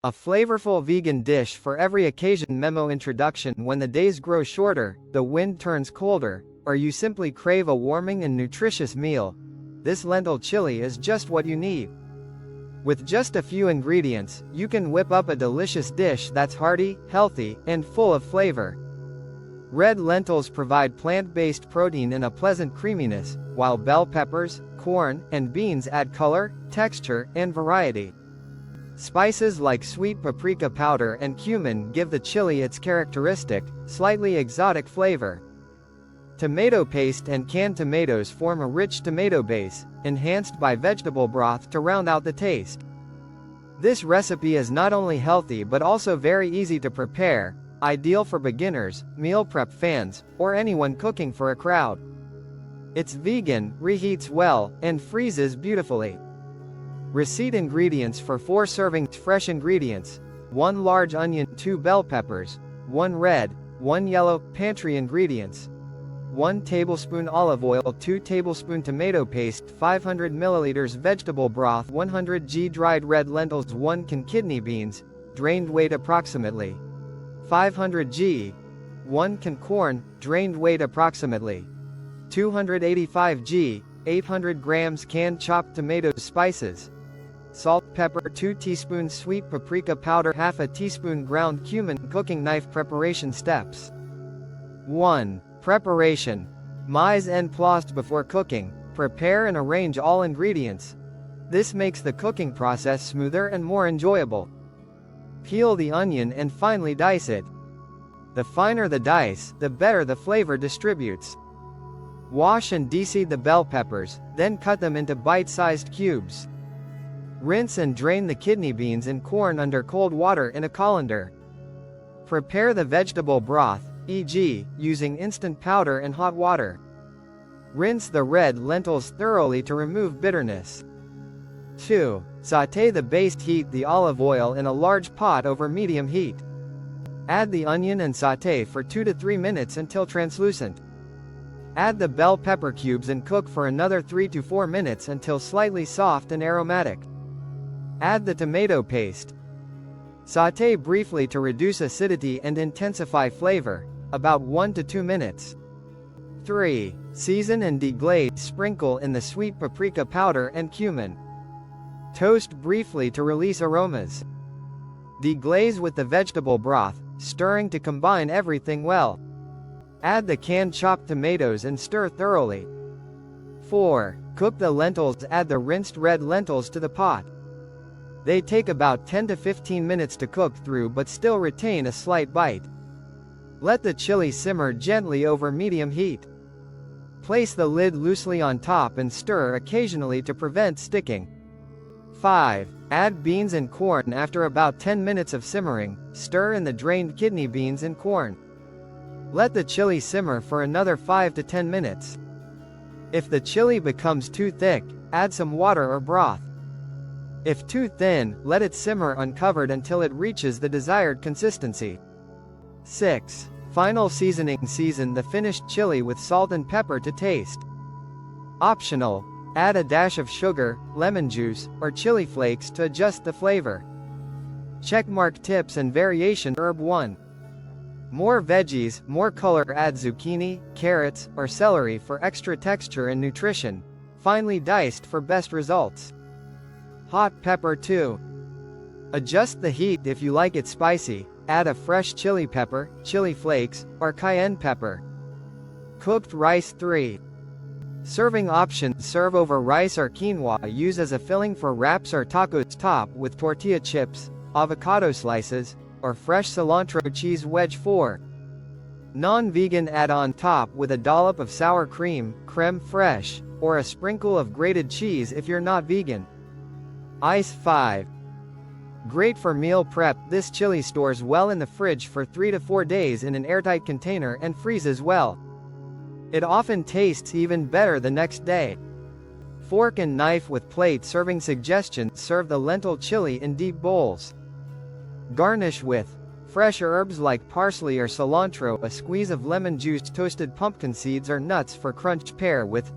A flavorful vegan dish for every occasion. Memo introduction: when the days grow shorter, the wind turns colder, or you simply crave a warming and nutritious meal, this lentil chili is just what you need. With just a few ingredients, you can whip up a delicious dish that's hearty, healthy, and full of flavor. Red lentils provide plant-based protein and a pleasant creaminess, while bell peppers, corn, and beans add color, texture, and variety. Spices like sweet paprika powder and cumin give the chili its characteristic, slightly exotic flavor. Tomato paste and canned tomatoes form a rich tomato base, enhanced by vegetable broth to round out the taste. This recipe is not only healthy but also very easy to prepare, ideal for beginners, meal prep fans, or anyone cooking for a crowd. It's vegan, reheats well, and freezes beautifully. Receipt: ingredients for 4 servings. Fresh ingredients: 1 large onion, 2 bell peppers, 1 red, 1 yellow. Pantry ingredients: 1 tablespoon olive oil, 2 tablespoon tomato paste, 500 milliliters vegetable broth, 100 g dried red lentils, 1 can kidney beans, drained, weight approximately 500 g, 1 can corn, drained, weight approximately 285 g, 800 grams canned chopped tomatoes. Spices: salt, pepper, 2 teaspoons sweet paprika powder, half a teaspoon ground cumin. Cooking knife. Preparation steps: 1. Preparation. Mise en place. Before cooking, prepare and arrange all ingredients. This makes the cooking process smoother and more enjoyable. Peel the onion and finely dice it. The finer the dice, the better the flavor distributes. Wash and deseed the bell peppers, then cut them into bite-sized cubes. Rinse and drain the kidney beans and corn under cold water in a colander. Prepare the vegetable broth, e.g., using instant powder and hot water. Rinse the red lentils thoroughly to remove bitterness. 2. Sauté the base. Heat the olive oil in a large pot over medium heat. Add the onion and sauté for 2 to 3 minutes until translucent. Add the bell pepper cubes and cook for another 3 to 4 minutes until slightly soft and aromatic. Add the tomato paste. Sauté briefly to reduce acidity and intensify flavor, about 1 to 2 minutes. 3. Season and deglaze. Sprinkle in the sweet paprika powder and cumin. Toast briefly to release aromas. Deglaze with the vegetable broth, stirring to combine everything well. Add the canned chopped tomatoes and stir thoroughly. 4. Cook the lentils. Add the rinsed red lentils to the pot. They take about 10 to 15 minutes to cook through but still retain a slight bite. Let the chili simmer gently over medium heat. Place the lid loosely on top and stir occasionally to prevent sticking. 5. Add beans and corn. After about 10 minutes of simmering, stir in the drained kidney beans and corn. Let the chili simmer for another 5 to 10 minutes. If the chili becomes too thick, add some water or broth. If too thin, let it simmer uncovered until it reaches the desired consistency. 6. Final seasoning. Season the finished chili with salt and pepper to taste. Optional. Add a dash of sugar, lemon juice, or chili flakes to adjust the flavor. Checkmark. Tips and variation. Herb 1. More veggies, more color. Add zucchini, carrots, or celery for extra texture and nutrition, finely diced for best results. Hot pepper 2. Adjust the heat if you like it spicy. Add a fresh chili pepper, chili flakes, or cayenne pepper. Cooked rice 3. Serving options. Serve over rice or quinoa. Use as a filling for wraps or tacos. Top with tortilla chips, avocado slices, or fresh cilantro cheese. Wedge 4. Non-vegan. Add on top with a dollop of sour cream, creme fraiche, or a sprinkle of grated cheese if you're not vegan. Ice 5. Great for meal prep. This chili stores well in the fridge for 3 to 4 days in an airtight container and freezes well. It often tastes even better the next day. Fork and knife with plate. Serving suggestions. Serve the lentil chili in deep bowls. Garnish with fresh herbs like parsley or cilantro, a squeeze of lemon juice, toasted pumpkin seeds or nuts for crunch. Pair with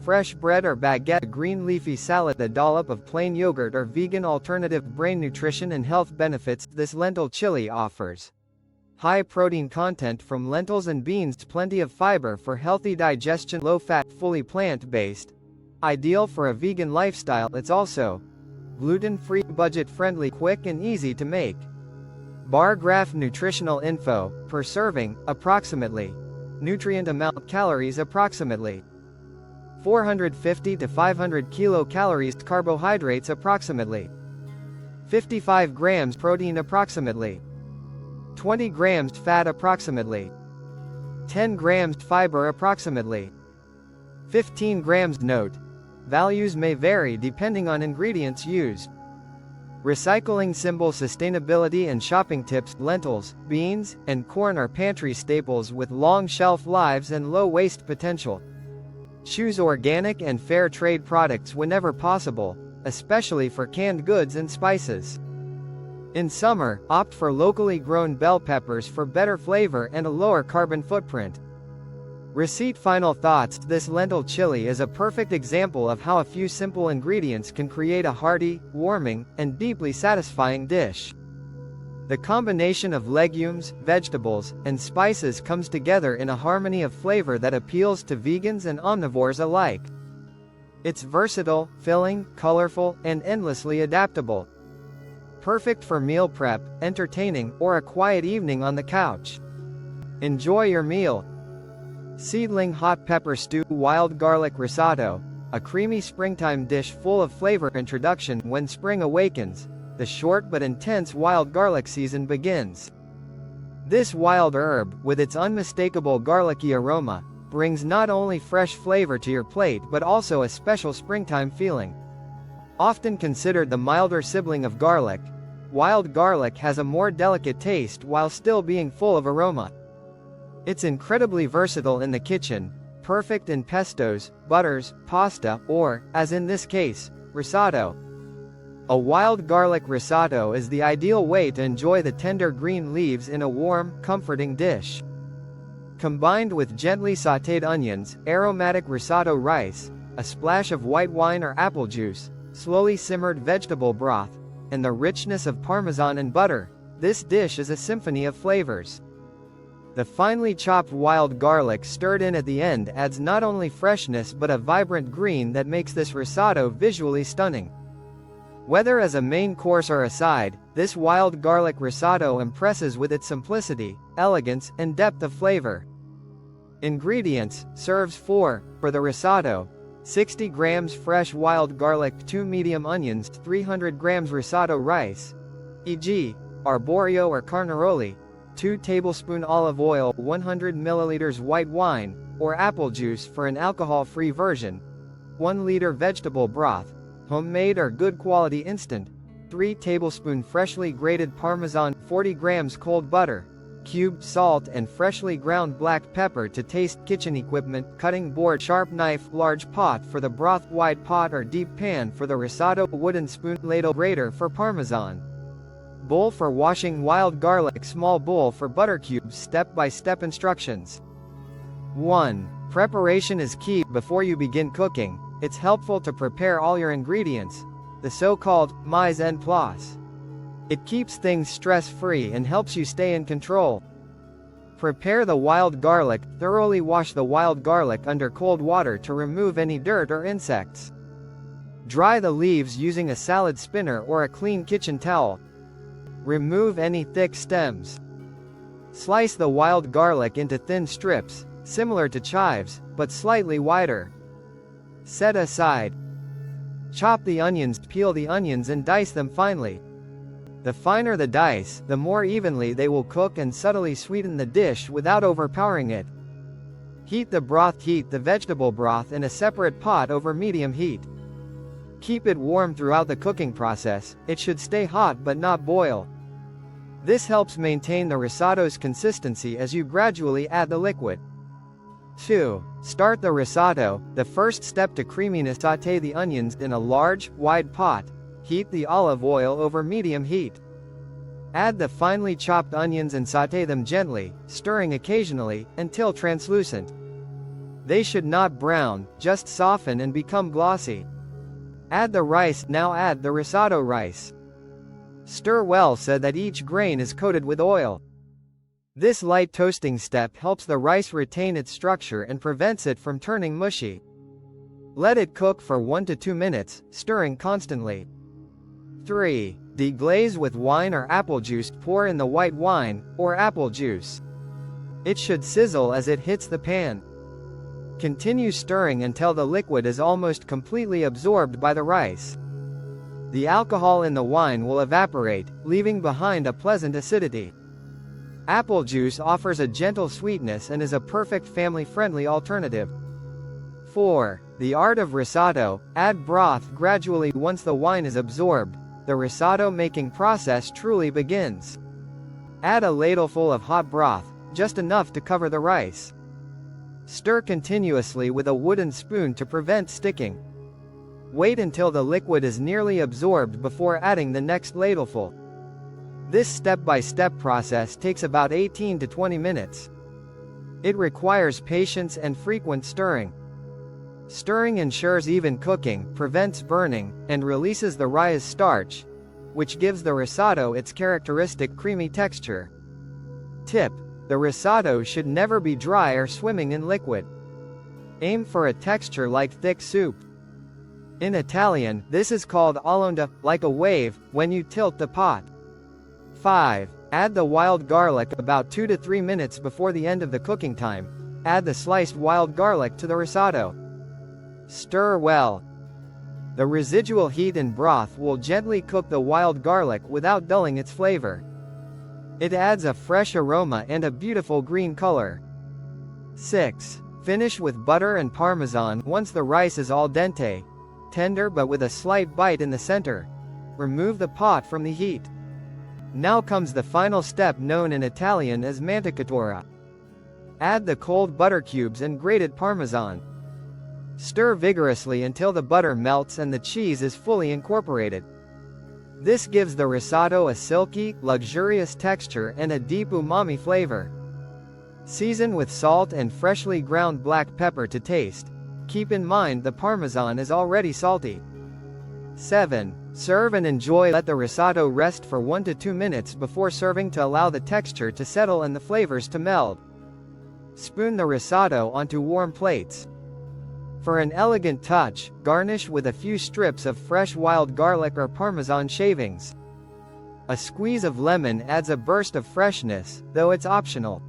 fresh bread or baguette, a green leafy salad, a dollop of plain yogurt or vegan alternative. Brain nutrition and health benefits. This lentil chili offers high protein content from lentils and beans, plenty of fiber for healthy digestion, low fat, fully plant-based, ideal for a vegan lifestyle. It's also gluten-free, budget-friendly, quick and easy to make. Bar graph nutritional info, per serving, approximately. Nutrient amount, calories approximately 450 to 500 kilocalories, carbohydrates approximately 55 grams, protein approximately 20 grams, fat approximately 10 grams, fiber approximately 15 grams. Note: values may vary depending on ingredients used. Recycling symbol, sustainability and shopping tips. Lentils, beans, and corn are pantry staples with long shelf lives and low waste potential. Choose organic and fair trade products whenever possible, especially for canned goods and spices. In summer, opt for locally grown bell peppers for better flavor and a lower carbon footprint. Receipt. Final thoughts. This lentil chili is a perfect example of how a few simple ingredients can create a hearty, warming, and deeply satisfying dish. The combination of legumes, vegetables, and spices comes together in a harmony of flavor that appeals to vegans and omnivores alike. It's versatile, filling, colorful, and endlessly adaptable. Perfect for meal prep, entertaining, or a quiet evening on the couch. Enjoy your meal. Seedling hot pepper stew. Wild garlic risotto, a creamy springtime dish full of flavor. Introduction. When spring awakens, the short but intense wild garlic season begins. This wild herb, with its unmistakable garlicky aroma, brings not only fresh flavor to your plate but also a special springtime feeling. Often considered the milder sibling of garlic, wild garlic has a more delicate taste while still being full of aroma. It's incredibly versatile in the kitchen, perfect in pestos, butters, pasta, or, as in this case, risotto. A wild garlic risotto is the ideal way to enjoy the tender green leaves in a warm, comforting dish. Combined with gently sautéed onions, aromatic risotto rice, a splash of white wine or apple juice, slowly simmered vegetable broth, and the richness of Parmesan and butter, this dish is a symphony of flavors. The finely chopped wild garlic stirred in at the end adds not only freshness but a vibrant green that makes this risotto visually stunning. Whether as a main course or a side, this wild garlic risotto impresses with its simplicity, elegance, and depth of flavor. Ingredients. Serves for the risotto: 60 grams fresh wild garlic, 2 medium onions, 300 grams risotto rice, e.g., arborio or carnaroli, 2 tablespoons olive oil, 100 milliliters white wine, or apple juice for an alcohol-free version, 1 liter vegetable broth, homemade or good quality instant, 3 tablespoons freshly grated Parmesan, 40 grams cold butter, cubed salt and freshly ground black pepper to taste. Kitchen equipment: cutting board, sharp knife, large pot for the broth, wide pot or deep pan for the risotto, wooden spoon, ladle, grater for Parmesan, bowl for washing wild garlic, small bowl for butter cubes. Step-by-step instructions. 1. Preparation is key. Before you begin cooking, it's helpful to prepare all your ingredients, the so-called mise en place. It keeps things stress-free and helps you stay in control. Prepare the wild garlic. Thoroughly wash the wild garlic under cold water to remove any dirt or insects. Dry the leaves using a salad spinner or a clean kitchen towel. Remove any thick stems. Slice the wild garlic into thin strips, similar to chives, but slightly wider. Set aside. Chop the onions. Peel the onions and dice them finely. The finer the dice, the more evenly they will cook and subtly sweeten the dish without overpowering it. Heat the broth. Heat the vegetable broth in a separate pot over medium heat. Keep it warm throughout the cooking process. It should stay hot but not boil. This helps maintain the risotto's consistency as you gradually add the liquid. 2. Start the risotto. The first step to creaminess: sauté the onions in a large, wide pot. Heat the olive oil over medium heat. Add the finely chopped onions and sauté them gently, stirring occasionally, until translucent. They should not brown, just soften and become glossy. Add the rice. Now add the risotto rice. Stir well so that each grain is coated with oil. This light toasting step helps the rice retain its structure and prevents it from turning mushy. Let it cook for 1 to 2 minutes, stirring constantly. 3. Deglaze with wine or apple juice. Pour in the white wine, or apple juice. It should sizzle as it hits the pan. Continue stirring until the liquid is almost completely absorbed by the rice. The alcohol in the wine will evaporate, leaving behind a pleasant acidity. Apple juice offers a gentle sweetness and is a perfect family-friendly alternative. 4. The art of risotto. Add broth gradually. Once the wine is absorbed, the risotto making process truly begins. Add a ladleful of hot broth, just enough to cover the rice. Stir continuously with a wooden spoon to prevent sticking. Wait until the liquid is nearly absorbed before adding the next ladleful. This step-by-step process takes about 18 to 20 minutes. It requires patience and frequent stirring. Stirring ensures even cooking, prevents burning, and releases the rice starch, which gives the risotto its characteristic creamy texture. Tip: the risotto should never be dry or swimming in liquid. Aim for a texture like thick soup. In Italian, this is called all'onda, like a wave, when you tilt the pot. 5. Add the wild garlic. About 2 to 3 minutes before the end of the cooking time, add the sliced wild garlic to the risotto. Stir well. The residual heat in broth will gently cook the wild garlic without dulling its flavor. It adds a fresh aroma and a beautiful green color. 6. Finish with butter and Parmesan. Once the rice is al dente, tender but with a slight bite in the center, remove the pot from the heat. Now comes the final step, known in Italian as mantecatura. Add the cold butter cubes and grated Parmesan. Stir vigorously until the butter melts and the cheese is fully incorporated. This gives the risotto a silky, luxurious texture and a deep umami flavor. Season with salt and freshly ground black pepper to taste. Keep in mind the Parmesan is already salty. 7. Serve and enjoy. Let the risotto rest for 1 to 2 minutes before serving to allow the texture to settle and the flavors to meld. Spoon the risotto onto warm plates. For an elegant touch, garnish with a few strips of fresh wild garlic or Parmesan shavings. A squeeze of lemon adds a burst of freshness, though it's optional.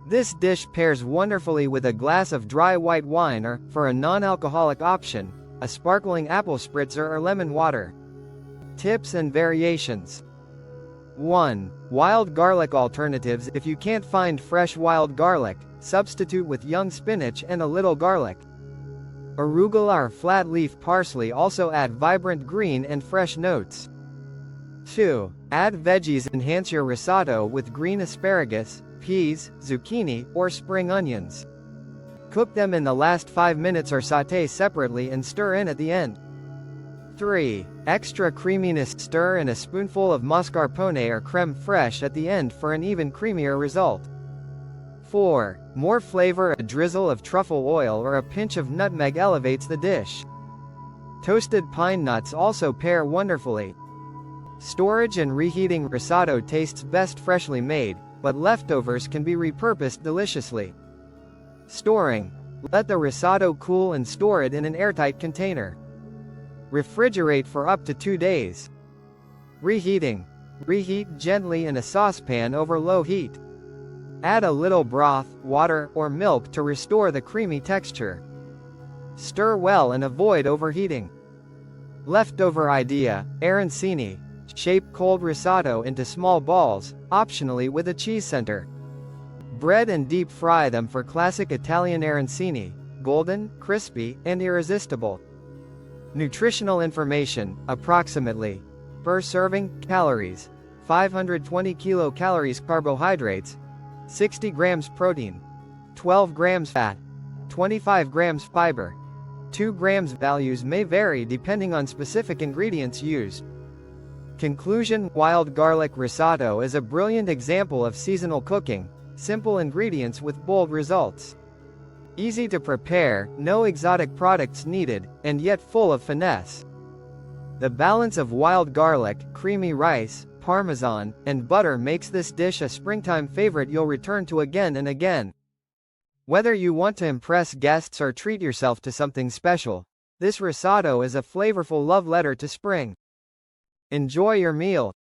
This dish pairs wonderfully with a glass of dry white wine or, for a non-alcoholic option, a sparkling apple spritzer or lemon water. Tips and variations. 1. Wild garlic alternatives. If you can't find fresh wild garlic, substitute with young spinach and a little garlic. Arugula or flat-leaf parsley also add vibrant green and fresh notes. 2. Add veggies. Enhance your risotto with green asparagus, peas, zucchini, or spring onions. Cook them in the last 5 minutes or sauté separately and stir in at the end. 3. Extra creaminess. Stir in a spoonful of mascarpone or creme fraiche at the end for an even creamier result. 4. More flavor. A drizzle of truffle oil or a pinch of nutmeg elevates the dish. Toasted pine nuts also pair wonderfully. Storage and reheating. Risotto tastes best freshly made, but leftovers can be repurposed deliciously. Storing. Let the risotto cool and store it in an airtight container. Refrigerate for up to 2 days. Reheating. Reheat gently in a saucepan over low heat. Add a little broth, water, or milk to restore the creamy texture. Stir well and avoid overheating. Leftover idea, arancini. Shape cold risotto into small balls, optionally with a cheese center. Bread and deep fry them for classic Italian arancini, golden, crispy, and irresistible. Nutritional information, approximately. Per serving, calories. 520 kilocalories carbohydrates. 60 grams protein. 12 grams fat. 25 grams fiber. 2 grams. Values may vary depending on specific ingredients used. Conclusion. Wild garlic risotto is a brilliant example of seasonal cooking, simple ingredients with bold results. Easy to prepare, no exotic products needed, and yet full of finesse. The balance of wild garlic, creamy rice, Parmesan, and butter makes this dish a springtime favorite you'll return to again and again. Whether you want to impress guests or treat yourself to something special, this risotto is a flavorful love letter to spring. Enjoy your meal.